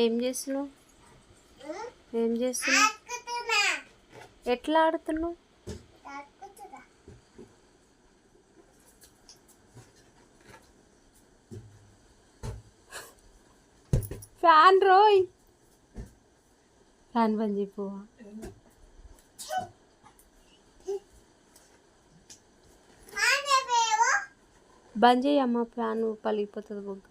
ఏం చేస్తున్నావు? ఏం చేస్తున్నావు? ఎట్లా ఆడుతున్నావు? ఫ్యాన్ రోయ్, ఫ్యాన్ బంద్ చెప్పు. బంద్ చేయమ్మ, ఫ్యాన్ పలిగిపోతుంది బొగ్గ.